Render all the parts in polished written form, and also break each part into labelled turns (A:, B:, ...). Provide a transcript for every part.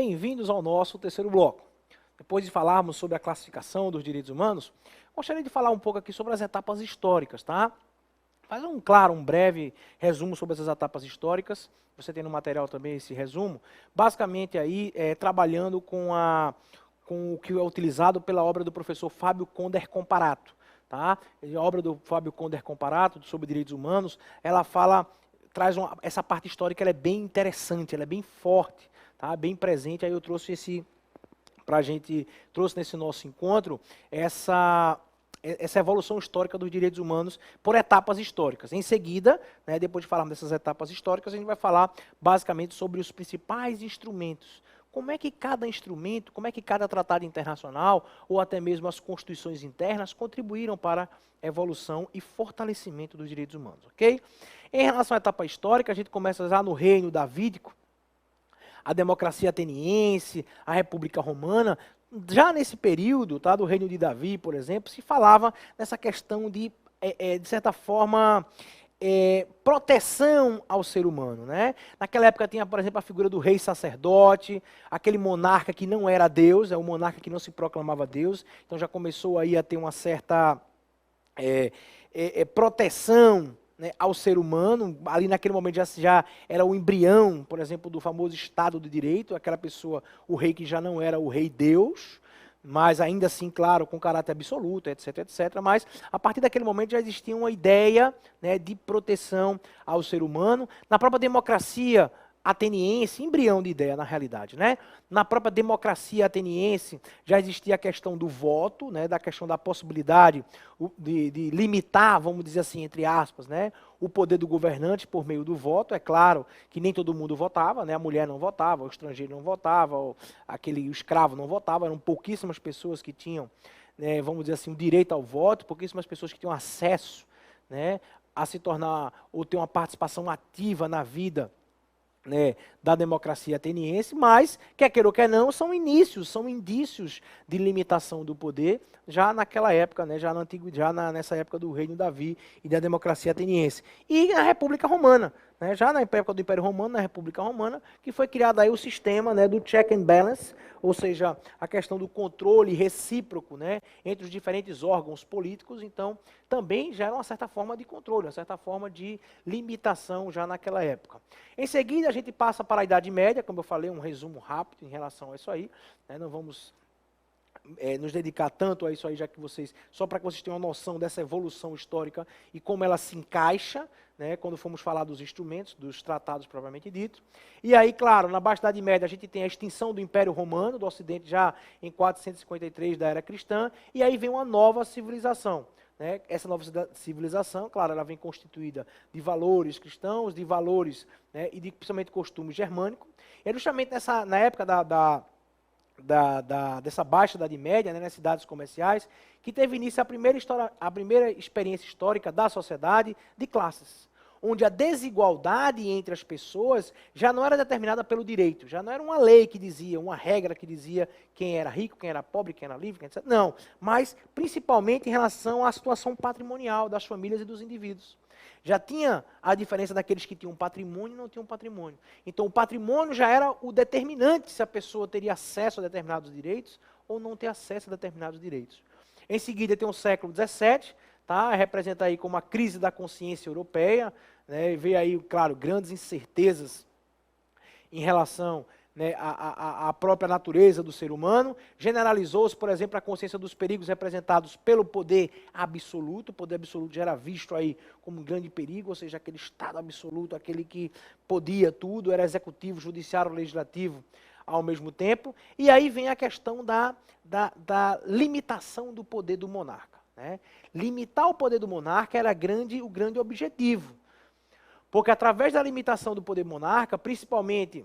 A: bem-vindos ao nosso terceiro bloco. Depois de falarmos sobre a classificação dos direitos humanos, gostaria de falar um pouco aqui sobre as etapas históricas, tá? Fazer um breve resumo sobre essas etapas históricas. Você tem no material também esse resumo. Basicamente aí, trabalhando com o que é utilizado pela obra do professor Fábio Conder Comparato. Tá? A obra do Fábio Conder Comparato sobre direitos humanos, ela essa parte histórica, ela é bem interessante, ela é bem forte, tá? Bem presente. Aí eu trouxe trouxe nesse nosso encontro essa evolução histórica dos direitos humanos por etapas históricas. Em seguida, né, depois de falarmos dessas etapas históricas, a gente vai falar basicamente sobre os principais instrumentos. Como é que cada instrumento, como é que cada tratado internacional, ou até mesmo as constituições internas, contribuíram para a evolução e fortalecimento dos direitos humanos, ok? Em relação à etapa histórica, a gente começa já no reino davídico, a democracia ateniense, a República Romana. Já nesse período, tá, do reino de Davi, por exemplo, se falava nessa questão de certa forma, proteção ao ser humano, né? Naquela época tinha, por exemplo, a figura do rei sacerdote, aquele monarca que não era Deus, o monarca que não se proclamava Deus, então já começou aí a ter uma certa proteção, né, ao ser humano. Ali naquele momento já era o embrião, por exemplo, do famoso Estado de Direito, aquela pessoa, o rei que já não era o rei Deus, mas ainda assim, claro, com caráter absoluto, etc, etc. Mas a partir daquele momento já existia uma ideia, né, de proteção ao ser humano. Na própria democracia ateniense, embrião de ideia na realidade, né? Na própria democracia ateniense já existia a questão do voto, né, da questão da possibilidade de limitar, vamos dizer assim, entre aspas, né, o poder do governante por meio do voto. É claro que nem todo mundo votava, né, a mulher não votava, o estrangeiro não votava, o escravo não votava, eram pouquíssimas pessoas que tinham, né, vamos dizer assim, o direito ao voto, pouquíssimas pessoas que tinham acesso, né, a se tornar ou ter uma participação ativa na vida, né, da democracia ateniense, mas, quer queira ou quer não, são indícios de limitação do poder já naquela época, né, nessa época do reino Davi e da democracia ateniense. E na República Romana, né, já na época do Império Romano, na República Romana, que foi criado aí o sistema, né, do check and balance, ou seja, a questão do controle recíproco, né, entre os diferentes órgãos políticos. Então, também já era uma certa forma de controle, uma certa forma de limitação já naquela época. Em seguida, a gente passa para a Idade Média, como eu falei, um resumo rápido em relação a isso aí, né, não vamos nos dedicar tanto a isso aí, só para que vocês tenham uma noção dessa evolução histórica e como ela se encaixa, né, quando formos falar dos instrumentos, dos tratados propriamente dito. E aí, claro, na Baixa Idade Média a gente tem a extinção do Império Romano, do Ocidente, já em 453 da Era Cristã, e aí vem uma nova civilização. Né? Essa nova civilização, claro, ela vem constituída de valores cristãos, de valores, né, e de principalmente costumes germânicos. E é justamente na época dessa Baixa Idade Média, né, nas cidades comerciais, que teve início a primeira experiência histórica da sociedade de classes, onde a desigualdade entre as pessoas já não era determinada pelo direito, já não era uma lei que dizia, uma regra que dizia quem era rico, quem era pobre, quem era livre, quem etc. Não, mas principalmente em relação à situação patrimonial das famílias e dos indivíduos. Já tinha a diferença daqueles que tinham patrimônio e não tinham patrimônio. Então, o patrimônio já era o determinante se a pessoa teria acesso a determinados direitos ou não ter acesso a determinados direitos. Em seguida, tem o século XVII, tá? Representa aí como a crise da consciência europeia, né? Vê aí, claro, grandes incertezas em relação, né, à própria natureza do ser humano. Generalizou-se, por exemplo, a consciência dos perigos representados pelo poder absoluto. O poder absoluto já era visto aí como um grande perigo, ou seja, aquele Estado absoluto, aquele que podia tudo, era executivo, judiciário, legislativo ao mesmo tempo. E aí vem a questão da limitação do poder do monarca. Né? Limitar o poder do monarca era o grande objetivo. Porque através da limitação do poder monarca, principalmente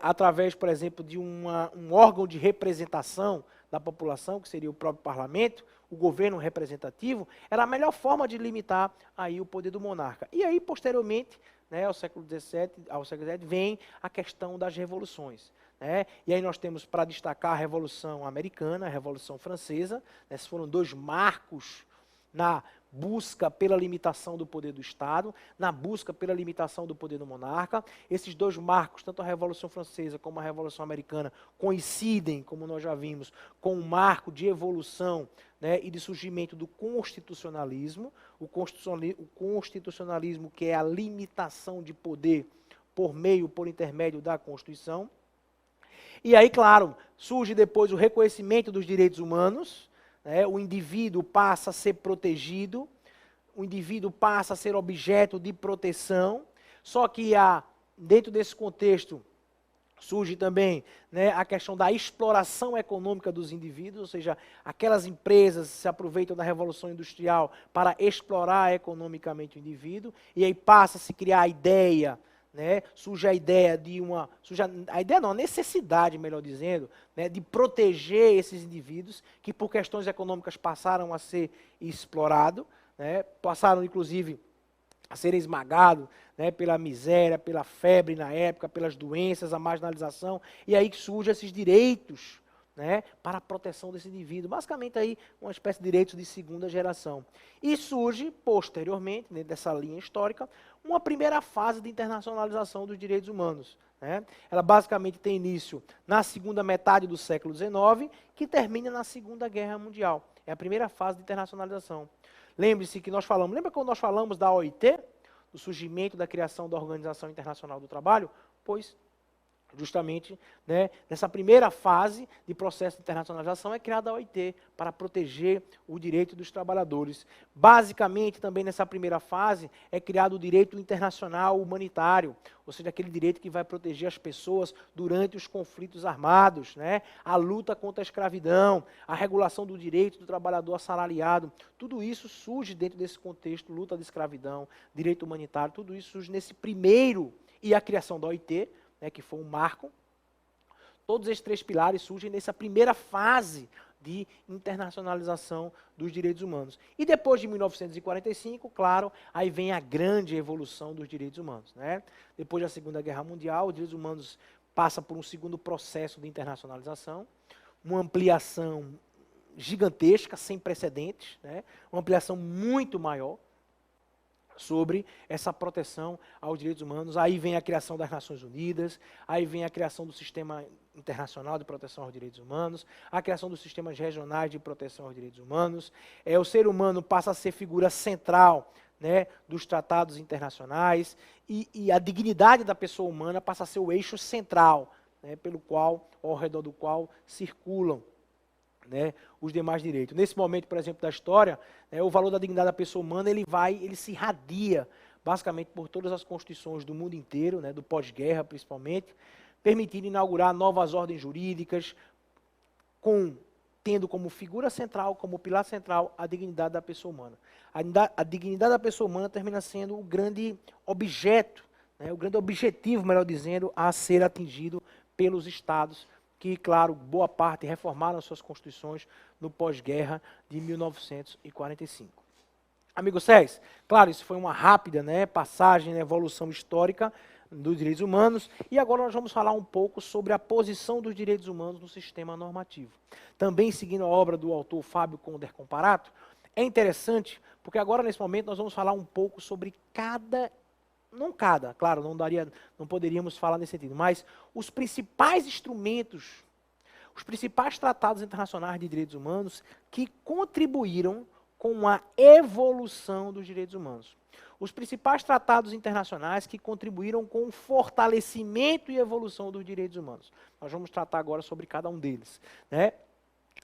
A: através, por exemplo, de um órgão de representação da população, que seria o próprio parlamento, o governo representativo, era a melhor forma de limitar aí o poder do monarca. E aí, posteriormente, né, ao século XVII, vem a questão das revoluções. Né? E aí nós temos para destacar a Revolução Americana, a Revolução Francesa, né, esses foram dois marcos na busca pela limitação do poder do Estado, na busca pela limitação do poder do monarca. Esses dois marcos, tanto a Revolução Francesa como a Revolução Americana, coincidem, como nós já vimos, com um marco de evolução, né, e de surgimento do constitucionalismo. O constitucionalismo que é a limitação de poder por intermédio da Constituição. E aí, claro, surge depois o reconhecimento dos direitos humanos, né, o indivíduo passa a ser protegido, o indivíduo passa a ser objeto de proteção, só que dentro desse contexto surge também, né, a questão da exploração econômica dos indivíduos, ou seja, aquelas empresas se aproveitam da Revolução Industrial para explorar economicamente o indivíduo, e aí passa a se criar a ideia, né, surge a ideia de a necessidade, melhor dizendo, né, de proteger esses indivíduos que por questões econômicas passaram a ser explorados, né, passaram inclusive a serem esmagados, né, pela miséria, pela febre na época, pelas doenças, a marginalização, e aí que surgem esses direitos, né, para a proteção desse indivíduo, basicamente aí uma espécie de direitos de segunda geração. E surge, posteriormente, dentro dessa linha histórica, uma primeira fase de internacionalização dos direitos humanos, né? Ela basicamente tem início na segunda metade do século XIX, que termina na Segunda Guerra Mundial. É a primeira fase de internacionalização. Lembre-se que lembra quando nós falamos da OIT, do surgimento da criação da Organização Internacional do Trabalho? Pois, justamente, né, nessa primeira fase de processo de internacionalização é criada a OIT para proteger o direito dos trabalhadores. Basicamente, também nessa primeira fase é criado o direito internacional humanitário, ou seja, aquele direito que vai proteger as pessoas durante os conflitos armados, né, a luta contra a escravidão, a regulação do direito do trabalhador assalariado. Tudo isso surge dentro desse contexto, luta de escravidão, direito humanitário, tudo isso surge nesse primeiro, e a criação da OIT, né, que foi um marco. Todos esses três pilares surgem nessa primeira fase de internacionalização dos direitos humanos. E depois de 1945, claro, aí vem a grande evolução dos direitos humanos, né? Depois da Segunda Guerra Mundial, os direitos humanos passam por um segundo processo de internacionalização, uma ampliação gigantesca, sem precedentes, né? Uma ampliação muito maior sobre essa proteção aos direitos humanos. Aí vem a criação das Nações Unidas, aí vem a criação do Sistema Internacional de Proteção aos Direitos Humanos, a criação dos sistemas regionais de proteção aos direitos humanos. O ser humano passa a ser figura central, né, dos tratados internacionais, e a dignidade da pessoa humana passa a ser o eixo central, né, ao redor do qual circulam, né, os demais direitos. Nesse momento, por exemplo, da história, né, o valor da dignidade da pessoa humana ele se irradia basicamente por todas as constituições do mundo inteiro, né, do pós-guerra principalmente, permitindo inaugurar novas ordens jurídicas, tendo como figura central, como pilar central, a dignidade da pessoa humana. A dignidade da pessoa humana termina sendo o grande objeto, né, o grande objetivo, melhor dizendo, a ser atingido pelos Estados, que, claro, boa parte reformaram suas constituições no pós-guerra de 1945. Amigo Cés, claro, isso foi uma rápida, né, passagem na evolução histórica dos direitos humanos, e agora nós vamos falar um pouco sobre a posição dos direitos humanos no sistema normativo. Também seguindo a obra do autor Fábio Conder Comparato, é interessante, porque agora, nesse momento, nós vamos falar um pouco sobre claro, não poderíamos falar nesse sentido, mas os principais instrumentos, os principais tratados internacionais de direitos humanos que contribuíram com a evolução dos direitos humanos. Os principais tratados internacionais que contribuíram com o fortalecimento e evolução dos direitos humanos. Nós vamos tratar agora sobre cada um deles, né?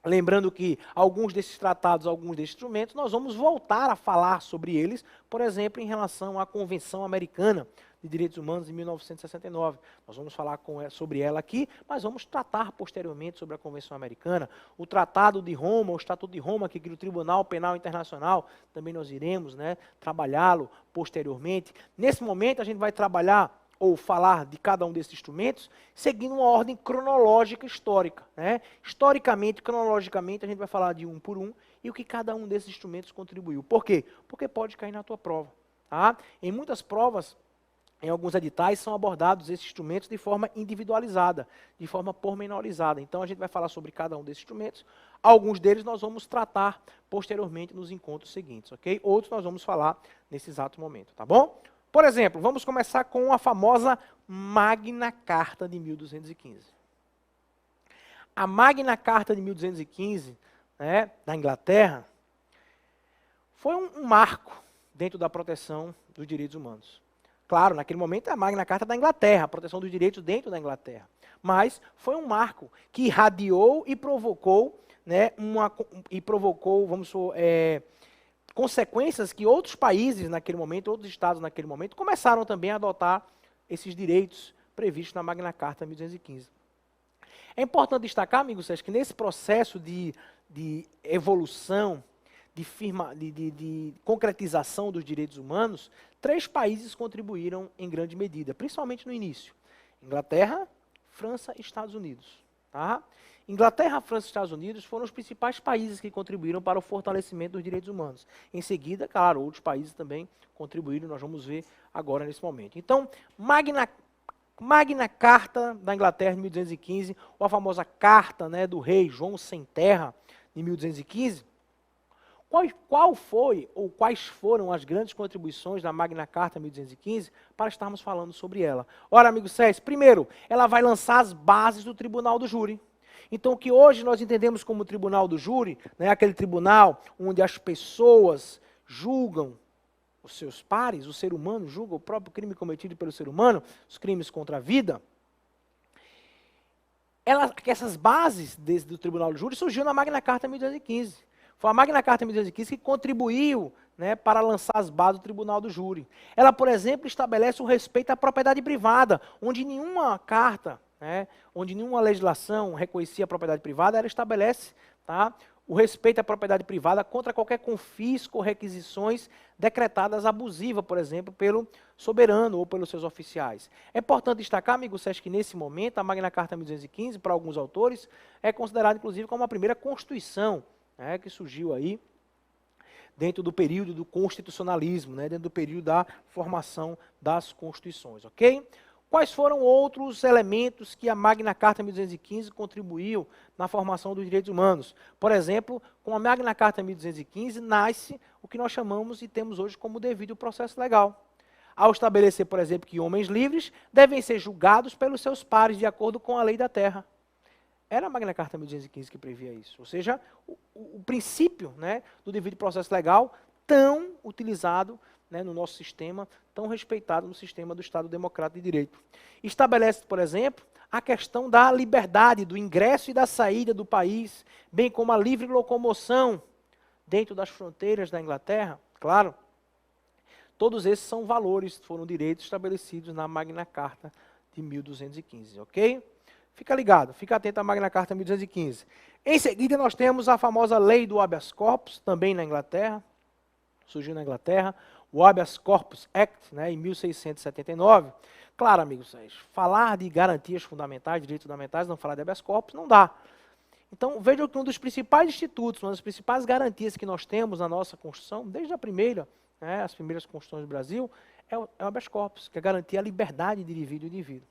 A: Lembrando que alguns desses tratados, alguns desses instrumentos, nós vamos voltar a falar sobre eles, por exemplo, em relação à Convenção Americana de Direitos Humanos de 1969. Nós vamos falar sobre ela aqui, mas vamos tratar posteriormente sobre a Convenção Americana. O Tratado de Roma, o Estatuto de Roma, que cria o Tribunal Penal Internacional, também nós iremos, né, trabalhá-lo posteriormente. Nesse momento a gente vai trabalhar ou falar de cada um desses instrumentos, seguindo uma ordem cronológica histórica, né? Historicamente, cronologicamente, a gente vai falar de um por um e o que cada um desses instrumentos contribuiu. Por quê? Porque pode cair na tua prova. Tá? Em muitas provas, em alguns editais são abordados esses instrumentos de forma individualizada, de forma pormenorizada. Então a gente vai falar sobre cada um desses instrumentos. Alguns deles nós vamos tratar posteriormente nos encontros seguintes, ok? Outros nós vamos falar nesse exato momento, tá bom? Por exemplo, vamos começar com a famosa Magna Carta de 1215. A Magna Carta de 1215, né, da Inglaterra, foi um marco dentro da proteção dos direitos humanos. Claro, naquele momento é a Magna Carta da Inglaterra, a proteção dos direitos dentro da Inglaterra. Mas foi um marco que irradiou e provocou, né, vamos supor, consequências que outros países naquele momento, outros estados naquele momento, começaram também a adotar esses direitos previstos na Magna Carta 1215. É importante destacar, amigos, que nesse processo de evolução, de concretização dos direitos humanos, 3 países contribuíram em grande medida, principalmente no início. Inglaterra, França e Estados Unidos. Tá? Inglaterra, França e Estados Unidos foram os principais países que contribuíram para o fortalecimento dos direitos humanos. Em seguida, claro, outros países também contribuíram, nós vamos ver agora nesse momento. Então, Magna Carta da Inglaterra de 1215, ou a famosa Carta, né, do rei João Sem Terra de 1215, qual foi ou quais foram as grandes contribuições da Magna Carta 1215 para estarmos falando sobre ela? Ora, amigos Cés, primeiro, ela vai lançar as bases do Tribunal do Júri. Então, o que hoje nós entendemos como Tribunal do Júri, né, aquele tribunal onde as pessoas julgam os seus pares, o ser humano julga o próprio crime cometido pelo ser humano, os crimes contra a vida. Essas bases do Tribunal do Júri surgiu na Magna Carta 1215. Foi a Magna Carta 1215 que contribuiu, né, para lançar as bases do Tribunal do Júri. Ela, por exemplo, estabelece o respeito à propriedade privada, onde nenhuma carta, né, onde nenhuma legislação reconhecia a propriedade privada, ela estabelece, tá, o respeito à propriedade privada contra qualquer confisco ou requisições decretadas abusivas, por exemplo, pelo soberano ou pelos seus oficiais. É importante destacar, amigo Sérgio, que nesse momento a Magna Carta 1215, para alguns autores, é considerada inclusive como a primeira Constituição, né, que surgiu aí dentro do período do constitucionalismo, né, dentro do período da formação das constituições, ok? Quais foram outros elementos que a Magna Carta 1215 contribuiu na formação dos direitos humanos? Por exemplo, com a Magna Carta 1215 nasce o que nós chamamos e temos hoje como devido processo legal. Ao estabelecer, por exemplo, que homens livres devem ser julgados pelos seus pares de acordo com a lei da terra. Era a Magna Carta 1215 que previa isso. Ou seja, o princípio, né, do devido processo legal tão utilizado, né, no nosso sistema, tão respeitado no sistema do Estado Democrático de Direito. Estabelece, por exemplo, a questão da liberdade, do ingresso e da saída do país, bem como a livre locomoção dentro das fronteiras da Inglaterra. Claro, todos esses são valores, foram direitos estabelecidos na Magna Carta de 1215, ok? Fica ligado, fica atento à Magna Carta 1215. Em seguida, nós temos a famosa lei do habeas corpus, também na Inglaterra, surgiu na Inglaterra, o Habeas Corpus Act, né, em 1679. Claro, amigos, falar de garantias fundamentais, direitos fundamentais, não falar de habeas corpus, não dá. Então, vejam que um dos principais institutos, uma das principais garantias que nós temos na nossa Constituição, desde a primeira, né, as primeiras Constituições do Brasil, é o habeas corpus, que é garantir a liberdade de indivíduo.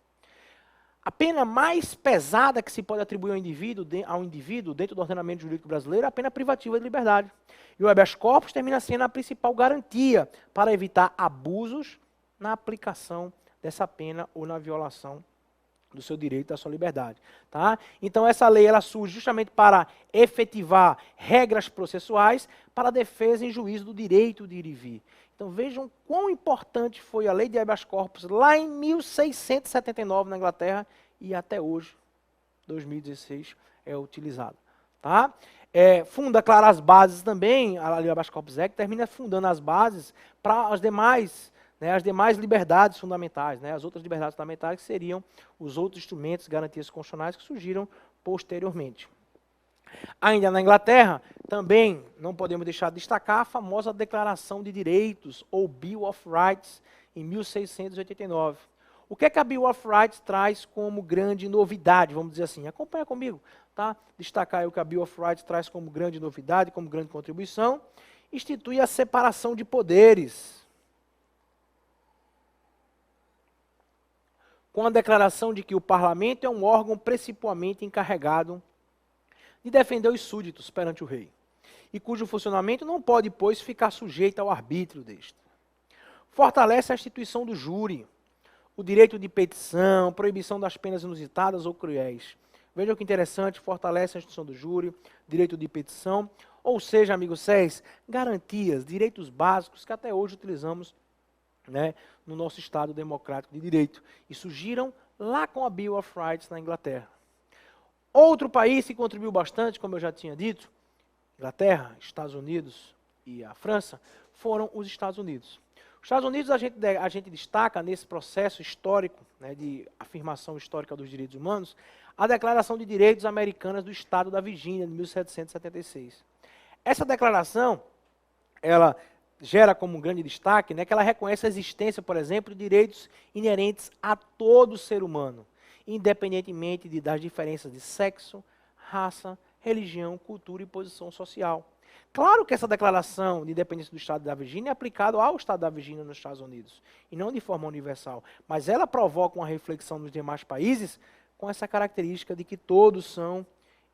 A: A pena mais pesada que se pode atribuir ao indivíduo dentro do ordenamento jurídico brasileiro é a pena privativa de liberdade. E o habeas corpus termina sendo a principal garantia para evitar abusos na aplicação dessa pena ou na violação do seu direito, da sua liberdade. Tá? Então essa lei ela surge justamente para efetivar regras processuais para a defesa em juízo do direito de ir e vir. Então vejam quão importante foi a lei de habeas corpus lá em 1679 na Inglaterra e até hoje, 2016, é utilizada. Tá? Funda, claro, as bases também, a lei do habeas corpus Act termina fundando as bases para as demais liberdades fundamentais, né, as outras liberdades fundamentais que seriam os outros instrumentos, garantias constitucionais que surgiram posteriormente. Ainda na Inglaterra, também não podemos deixar de destacar a famosa Declaração de Direitos, ou Bill of Rights, em 1689. O que é que a Bill of Rights traz como grande novidade, vamos dizer assim? Acompanha comigo, tá? Destacar aí o que a Bill of Rights traz como grande novidade, como grande contribuição. Institui a separação de poderes. com a declaração de que o parlamento é um órgão principalmente encarregado de defender os súditos perante o rei, e cujo funcionamento não pode, pois, ficar sujeito ao arbítrio deste. Fortalece a instituição do júri, o direito de petição, proibição das penas inusitadas ou cruéis. Vejam que interessante, fortalece a instituição do júri, direito de petição, ou seja, amigos céus, garantias, direitos básicos que até hoje utilizamos, né, no nosso Estado democrático de direito. E surgiram lá com a Bill of Rights na Inglaterra. Outro país que contribuiu bastante, como eu já tinha dito, Inglaterra, Estados Unidos e a França, foram os Estados Unidos. Os Estados Unidos a gente destaca nesse processo histórico, né, de afirmação histórica dos direitos humanos, a Declaração de Direitos Americanas do Estado da Virgínia, de 1776. Essa declaração, ela gera como um grande destaque, né, que ela reconhece a existência, por exemplo, de direitos inerentes a todo ser humano, independentemente das diferenças de sexo, raça, religião, cultura e posição social. Claro que essa declaração de independência do Estado da Virgínia é aplicada ao Estado da Virgínia nos Estados Unidos, e não de forma universal, mas ela provoca uma reflexão nos demais países com essa característica de que todos são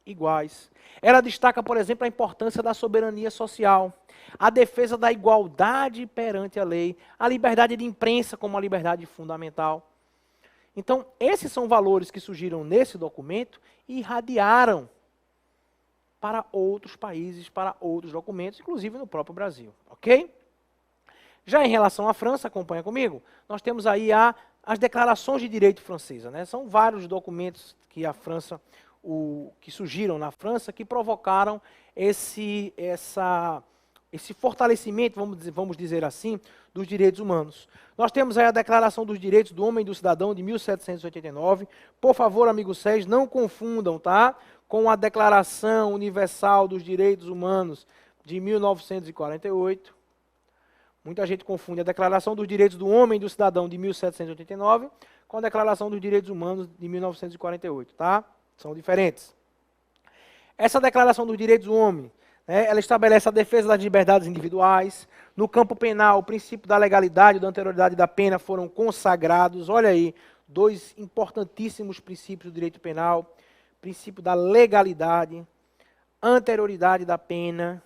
A: iguais. Ela destaca, por exemplo, a importância da soberania social, a defesa da igualdade perante a lei, a liberdade de imprensa como a liberdade fundamental. Então, esses são valores que surgiram nesse documento e irradiaram para outros países, para outros documentos, inclusive no próprio Brasil, ok? Já em relação à França, acompanha comigo, nós temos aí as declarações de direito francesa, né? São vários documentos que a França, que surgiram na França, que provocaram esse fortalecimento, vamos dizer assim, dos direitos humanos. Nós temos aí a Declaração dos Direitos do Homem e do Cidadão de 1789. Por favor, amigos sérios, não confundam, tá? Com a Declaração Universal dos Direitos Humanos de 1948. Muita gente confunde a Declaração dos Direitos do Homem e do Cidadão de 1789 com a Declaração dos Direitos Humanos de 1948, tá? São diferentes. Essa Declaração dos Direitos do Homem, né, ela estabelece a defesa das liberdades individuais. No campo penal, o princípio da legalidade e da anterioridade da pena foram consagrados. Olha aí, dois importantíssimos princípios do direito penal. Princípio da legalidade, anterioridade da pena,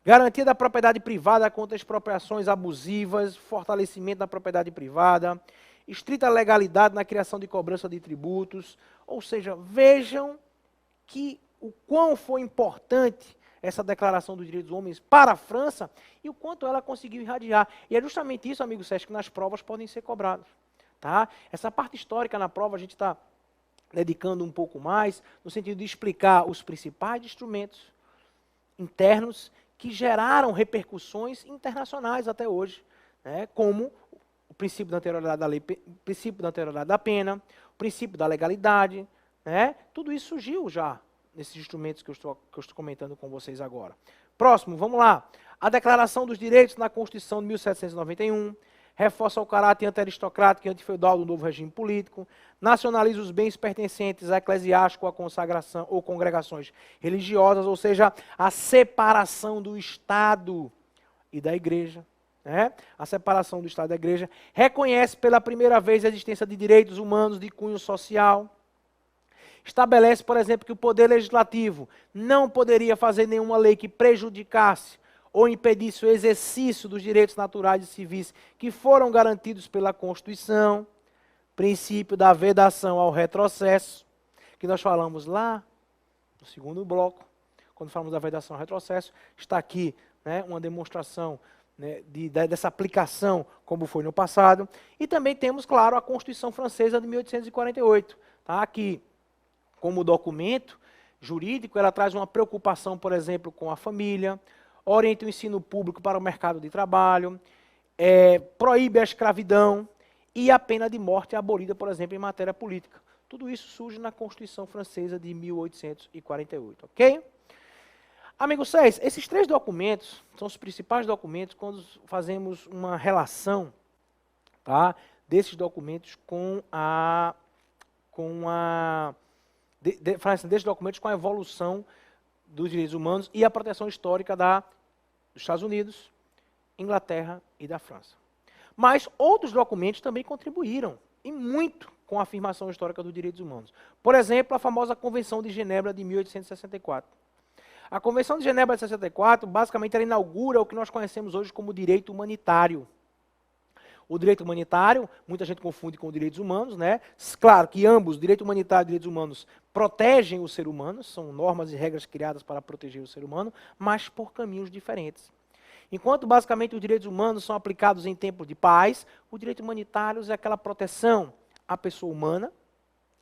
A: garantia da propriedade privada contra expropriações abusivas, fortalecimento da propriedade privada, estrita legalidade na criação de cobrança de tributos. Ou seja, vejam que o quão foi importante essa Declaração dos Direitos dos Homens para a França e o quanto ela conseguiu irradiar. E é justamente isso, amigo Sérgio, que nas provas podem ser cobrados. Tá? Essa parte histórica na prova a gente está dedicando um pouco mais, no sentido de explicar os principais instrumentos internos que geraram repercussões internacionais até hoje, né, como o princípio da anterioridade da lei, o princípio da anterioridade da pena, o princípio da legalidade, né, tudo isso surgiu já nesses instrumentos que eu estou comentando com vocês agora. Próximo, vamos lá. A Declaração dos Direitos na Constituição de 1791, reforça o caráter anti-aristocrático e antifeudal do novo regime político, nacionaliza os bens pertencentes a eclesiástico, a consagração ou congregações religiosas, ou seja, a separação do Estado e da Igreja. Né? A separação do Estado e da Igreja. Reconhece pela primeira vez a existência de direitos humanos de cunho social. Estabelece, por exemplo, que o Poder Legislativo não poderia fazer nenhuma lei que prejudicasse ou impedisse o exercício dos direitos naturais e civis que foram garantidos pela Constituição, princípio da vedação ao retrocesso, que nós falamos lá no segundo bloco, quando falamos da vedação ao retrocesso, está aqui, né, uma demonstração, né, dessa aplicação como foi no passado, e também temos, claro, a Constituição Francesa de 1848, tá, que como documento jurídico, ela traz uma preocupação, por exemplo, com a família, orienta o ensino público para o mercado de trabalho, proíbe a escravidão e a pena de morte é abolida, por exemplo, em matéria política. Tudo isso surge na Constituição Francesa de 1848, ok? Amigos 6, esses três documentos são os principais documentos quando fazemos uma relação, tá, desses documentos com desses documentos com a evolução dos direitos humanos e a proteção histórica dos Estados Unidos, Inglaterra e da França. Mas outros documentos também contribuíram, e muito, com a afirmação histórica dos direitos humanos. Por exemplo, a famosa Convenção de Genebra de 1864. A Convenção de Genebra de 64, basicamente, ela inaugura o que nós conhecemos hoje como direito humanitário. O direito humanitário, muita gente confunde com direitos humanos, né? Claro que ambos, direito humanitário e direitos humanos, protegem o ser humano, são normas e regras criadas para proteger o ser humano, mas por caminhos diferentes. Enquanto, basicamente, os direitos humanos são aplicados em tempos de paz, o direito humanitário é aquela proteção à pessoa humana,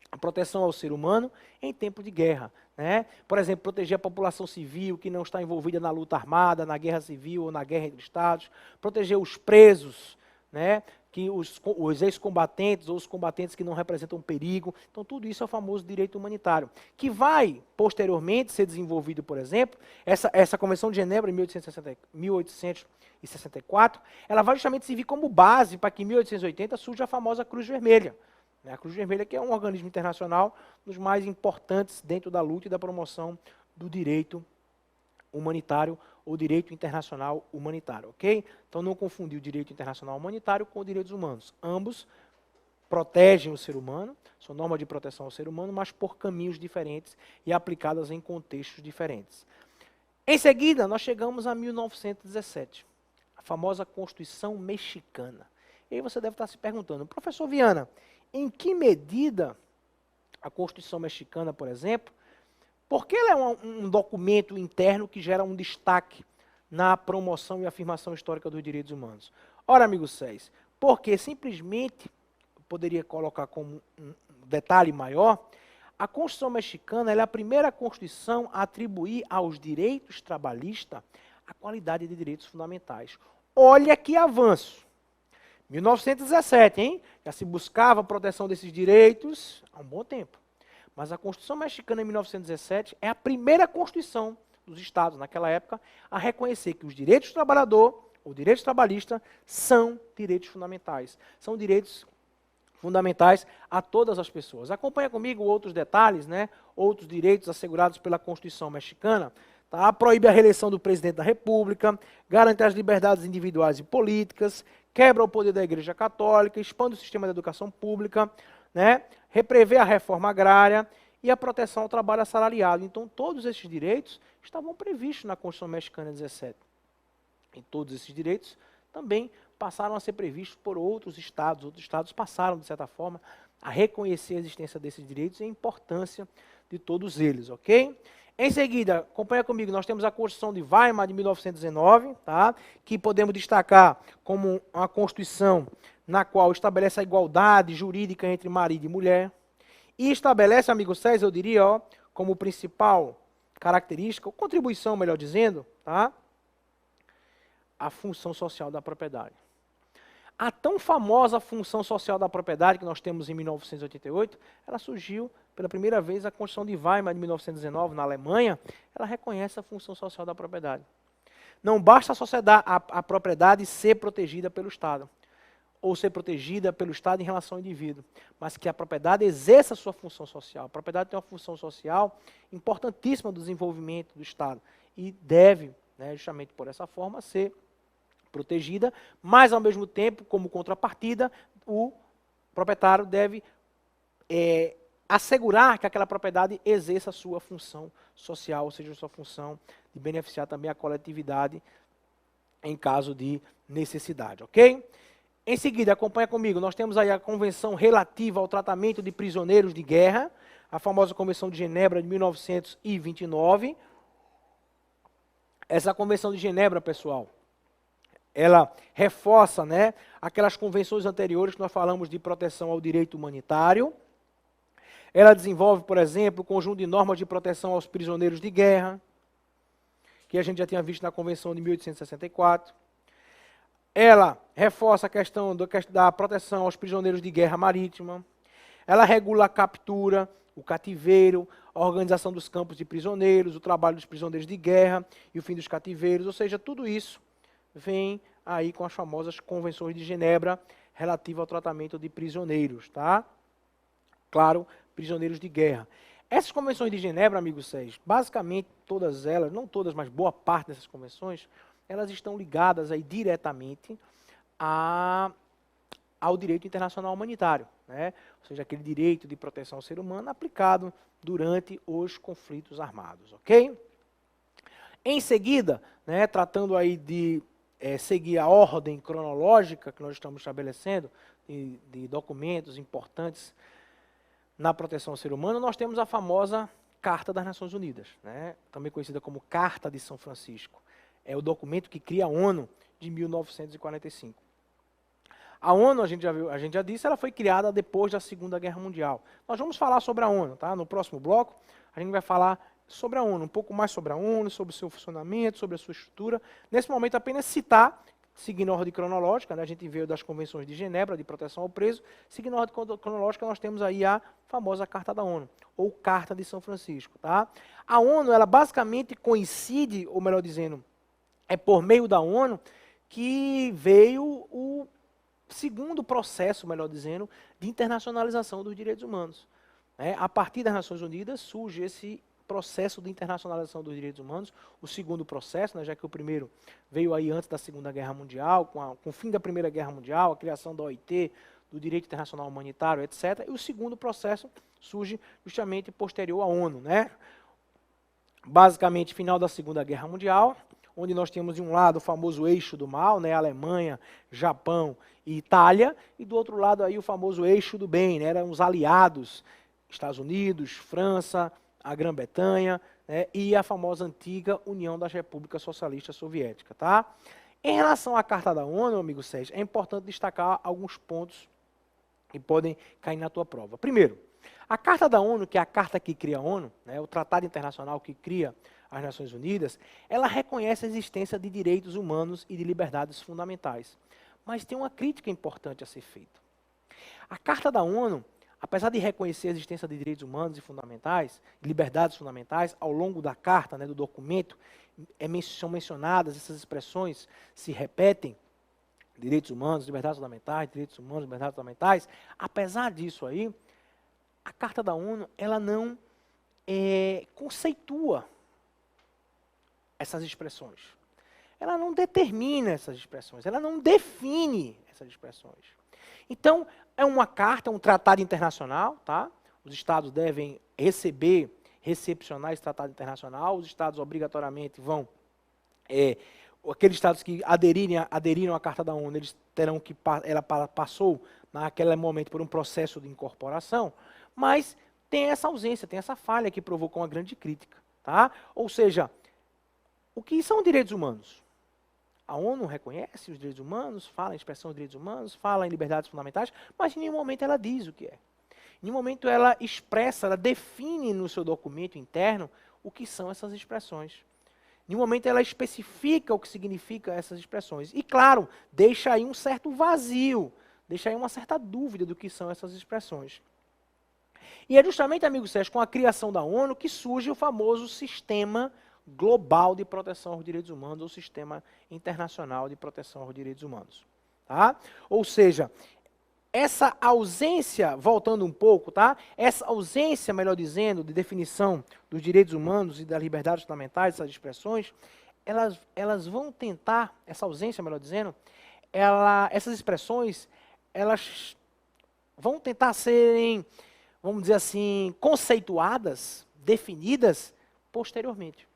A: a proteção ao ser humano em tempo de guerra. Né? Por exemplo, proteger a população civil que não está envolvida na luta armada, na guerra civil ou na guerra entre estados, proteger os presos, né? Que os ex-combatentes ou os combatentes que não representam perigo. Então, tudo isso é o famoso direito humanitário, que vai, posteriormente, ser desenvolvido, por exemplo, essa Convenção de Genebra, em 1864, ela vai justamente servir como base para que, em 1880, surja a famosa Cruz Vermelha. A Cruz Vermelha, que é um organismo internacional dos mais importantes dentro da luta e da promoção do direito humanitário ou direito internacional humanitário, ok? Então não confundir o direito internacional humanitário com os direitos humanos. Ambos protegem o ser humano, são normas de proteção ao ser humano, mas por caminhos diferentes e aplicadas em contextos diferentes. Em seguida, nós chegamos a 1917, a famosa Constituição Mexicana. E aí você deve estar se perguntando, professor Viana, em que medida a Constituição Mexicana, por exemplo, por que ela é um documento interno que gera um destaque na promoção e afirmação histórica dos direitos humanos? Ora, amigo 6, porque simplesmente, eu poderia colocar como um detalhe maior, a Constituição Mexicana ela é a primeira Constituição a atribuir aos direitos trabalhistas a qualidade de direitos fundamentais. Olha que avanço! 1917, hein? Já se buscava a proteção desses direitos há um bom tempo. Mas a Constituição Mexicana, em 1917, é a primeira Constituição dos Estados, naquela época, a reconhecer que os direitos do trabalhador, ou direitos trabalhistas, são direitos fundamentais. São direitos fundamentais a todas as pessoas. Acompanha comigo outros detalhes, né? Outros direitos assegurados pela Constituição Mexicana. Tá? Proíbe a reeleição do presidente da República, garante as liberdades individuais e políticas, quebra o poder da Igreja Católica, expande o sistema de educação pública, né? Reprevê a reforma agrária e a proteção ao trabalho assalariado. Então, todos esses direitos estavam previstos na Constituição Mexicana 17. E todos esses direitos também passaram a ser previstos por outros estados. Outros estados passaram, de certa forma, a reconhecer a existência desses direitos e a importância de todos eles, ok? Em seguida, acompanha comigo, nós temos a Constituição de Weimar de 1919, tá? Que podemos destacar como uma Constituição na qual estabelece a igualdade jurídica entre marido e mulher. E estabelece, amigo César, eu diria, ó, como principal característica, ou contribuição, melhor dizendo, tá? A função social da propriedade. A tão famosa função social da propriedade que nós temos em 1988, ela surgiu pela primeira vez a Constituição de Weimar de 1919, na Alemanha, ela reconhece a função social da propriedade. Não basta a propriedade ser protegida pelo Estado, ou ser protegida pelo Estado em relação ao indivíduo, mas que a propriedade exerça a sua função social. A propriedade tem uma função social importantíssima do desenvolvimento do Estado e deve, né, justamente por essa forma, ser protegida, mas ao mesmo tempo, como contrapartida, o proprietário deve assegurar que aquela propriedade exerça a sua função social, ou seja, a sua função de beneficiar também a coletividade em caso de necessidade, ok? Em seguida, acompanha comigo, nós temos aí a Convenção relativa ao tratamento de prisioneiros de guerra, a famosa Convenção de Genebra de 1929. Essa Convenção de Genebra, pessoal, ela reforça, né, aquelas convenções anteriores que nós falamos de proteção ao direito humanitário. Ela desenvolve, por exemplo, o conjunto de normas de proteção aos prisioneiros de guerra, que a gente já tinha visto na Convenção de 1864. Ela reforça a questão da proteção aos prisioneiros de guerra marítima. Ela regula a captura, o cativeiro, a organização dos campos de prisioneiros, o trabalho dos prisioneiros de guerra e o fim dos cativeiros, ou seja, tudo isso vem aí com as famosas Convenções de Genebra relativa ao tratamento de prisioneiros, tá? Claro, prisioneiros de guerra. Essas Convenções de Genebra, amigos Sérgio, basicamente todas elas, não todas, mas boa parte dessas convenções, elas estão ligadas aí diretamente ao direito internacional humanitário, né? Ou seja, aquele direito de proteção ao ser humano aplicado durante os conflitos armados, ok? Em seguida, né, tratando aí de seguir a ordem cronológica que nós estamos estabelecendo, de documentos importantes na proteção ao ser humano, nós temos a famosa Carta das Nações Unidas, né, também conhecida como Carta de São Francisco. É o documento que cria a ONU de 1945. A ONU, a gente já disse, ela foi criada depois da Segunda Guerra Mundial. Nós vamos falar sobre a ONU, tá? No próximo bloco, a gente vai falar sobre a ONU, um pouco mais sobre a ONU, sobre o seu funcionamento, sobre a sua estrutura. Nesse momento, apenas citar, seguindo a ordem cronológica, né? A gente veio das convenções de Genebra, de proteção ao preso, seguindo a ordem cronológica, nós temos aí a famosa Carta da ONU, ou Carta de São Francisco, tá? A ONU, ela basicamente coincide, ou melhor dizendo, é por meio da ONU que veio o segundo processo, melhor dizendo, de internacionalização dos direitos humanos. A partir das Nações Unidas surge esse processo de internacionalização dos direitos humanos, o segundo processo, né, já que o primeiro veio aí antes da Segunda Guerra Mundial, com o fim da Primeira Guerra Mundial, a criação da OIT, do direito internacional humanitário, etc. E o segundo processo surge justamente posterior à ONU, né? Basicamente, final da Segunda Guerra Mundial, onde nós temos de um lado o famoso eixo do mal, né, Alemanha, Japão e Itália, e do outro lado aí o famoso eixo do bem, né, eram os aliados, Estados Unidos, França, a Grã-Bretanha, né, e a famosa antiga União das Repúblicas Socialistas Soviéticas. Tá? Em relação à Carta da ONU, amigo Sérgio, é importante destacar alguns pontos que podem cair na tua prova. Primeiro, a Carta da ONU, que é a carta que cria a ONU, né, o tratado internacional que cria as Nações Unidas, ela reconhece a existência de direitos humanos e de liberdades fundamentais. Mas tem uma crítica importante a ser feita. A Carta da ONU, apesar de reconhecer a existência de direitos humanos e fundamentais, liberdades fundamentais, ao longo da carta, né, do documento, são mencionadas, essas expressões se repetem, direitos humanos, liberdades fundamentais, direitos humanos, liberdades fundamentais. Apesar disso aí, a Carta da ONU, ela não conceitua essas expressões. Ela não determina essas expressões, ela não define essas expressões. Então, é uma carta, um tratado internacional, tá? Os Estados devem recepcionar esse tratado internacional, os Estados obrigatoriamente vão, aqueles Estados que aderiram à Carta da ONU, eles terão que, ela passou naquele momento por um processo de incorporação, mas tem essa ausência, tem essa falha que provocou uma grande crítica, tá? Ou seja, o que são direitos humanos? A ONU reconhece os direitos humanos, fala em expressão de direitos humanos, fala em liberdades fundamentais, mas em nenhum momento ela diz o que é. Em nenhum momento ela expressa, ela define no seu documento interno o que são essas expressões. Em nenhum momento ela especifica o que significam essas expressões. E claro, deixa aí um certo vazio, deixa aí uma certa dúvida do que são essas expressões. E é justamente, amigo Sérgio, com a criação da ONU que surge o famoso Sistema Global de Proteção aos Direitos Humanos, ou Sistema Internacional de Proteção aos Direitos Humanos. Tá? Ou seja, essa ausência, voltando um pouco, tá? Essa ausência, melhor dizendo, de definição dos direitos humanos e das liberdades fundamentais, essas expressões, elas vão tentar, essa ausência, melhor dizendo, essas expressões, elas vão tentar serem, vamos dizer assim, conceituadas, definidas posteriormente.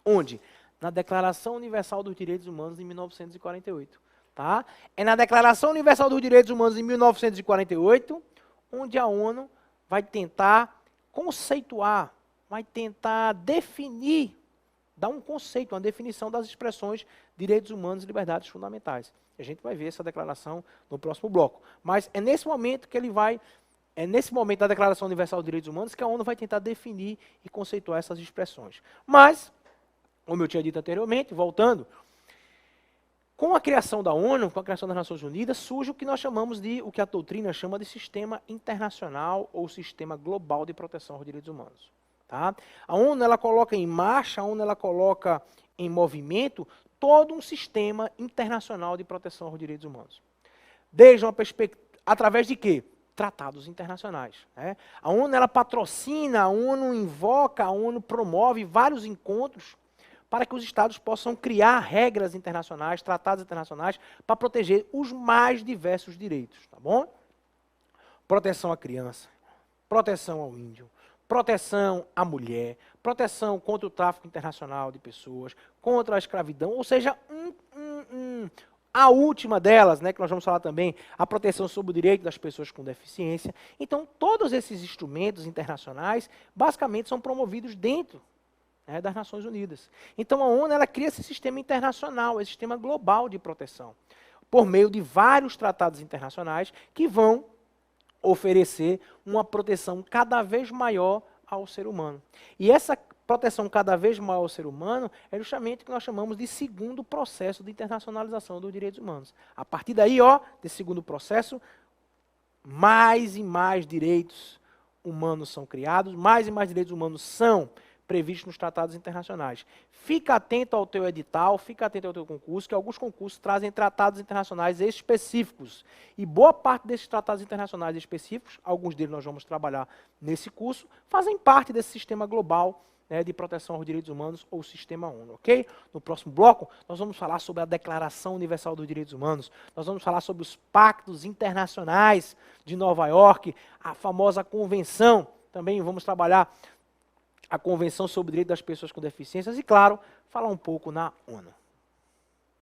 A: Onde? Na Declaração Universal dos Direitos Humanos de 1948. Tá? É na Declaração Universal dos Direitos Humanos de 1948, onde a ONU vai tentar conceituar, vai tentar definir, dar um conceito, uma definição das expressões direitos humanos e liberdades fundamentais. A gente vai ver essa declaração no próximo bloco. Mas é nesse momento que nesse momento da Declaração Universal dos Direitos Humanos que a ONU vai tentar definir e conceituar essas expressões. Mas, como eu tinha dito anteriormente, voltando, com a criação da ONU, com a criação das Nações Unidas, surge o que nós chamamos de, o que a doutrina chama de Sistema Internacional ou Sistema Global de Proteção aos Direitos Humanos. Tá? A ONU, ela coloca em marcha, a ONU, ela coloca em movimento todo um sistema internacional de proteção aos direitos humanos. Desde uma perspectiva, através de quê? Tratados internacionais. Né? A ONU, ela patrocina, a ONU invoca, a ONU promove vários encontros para que os Estados possam criar regras internacionais, tratados internacionais, para proteger os mais diversos direitos, tá bom? Proteção à criança, proteção ao índio, proteção à mulher, proteção contra o tráfico internacional de pessoas, contra a escravidão, ou seja, a última delas, né, que nós vamos falar também, a proteção sobre o direito das pessoas com deficiência. Então, todos esses instrumentos internacionais, basicamente, são promovidos dentro, né, das Nações Unidas. Então, a ONU ela cria esse sistema internacional, esse sistema global de proteção, por meio de vários tratados internacionais que vão oferecer uma proteção cada vez maior ao ser humano. E essa proteção cada vez maior ao ser humano é justamente o que nós chamamos de segundo processo de internacionalização dos direitos humanos. A partir daí, desse segundo processo, mais e mais direitos humanos são criados, mais e mais direitos humanos são previstos nos tratados internacionais. Fica atento ao teu edital, fica atento ao teu concurso, que alguns concursos trazem tratados internacionais específicos. E boa parte desses tratados internacionais específicos, alguns deles nós vamos trabalhar nesse curso, fazem parte desse sistema global, né, de proteção aos direitos humanos, ou sistema ONU, ok? No próximo bloco, nós vamos falar sobre a Declaração Universal dos Direitos Humanos, nós vamos falar sobre os pactos internacionais de Nova York, a famosa convenção, também vamos trabalhar a Convenção sobre o Direito das Pessoas com Deficiências e, claro, falar um pouco na ONU.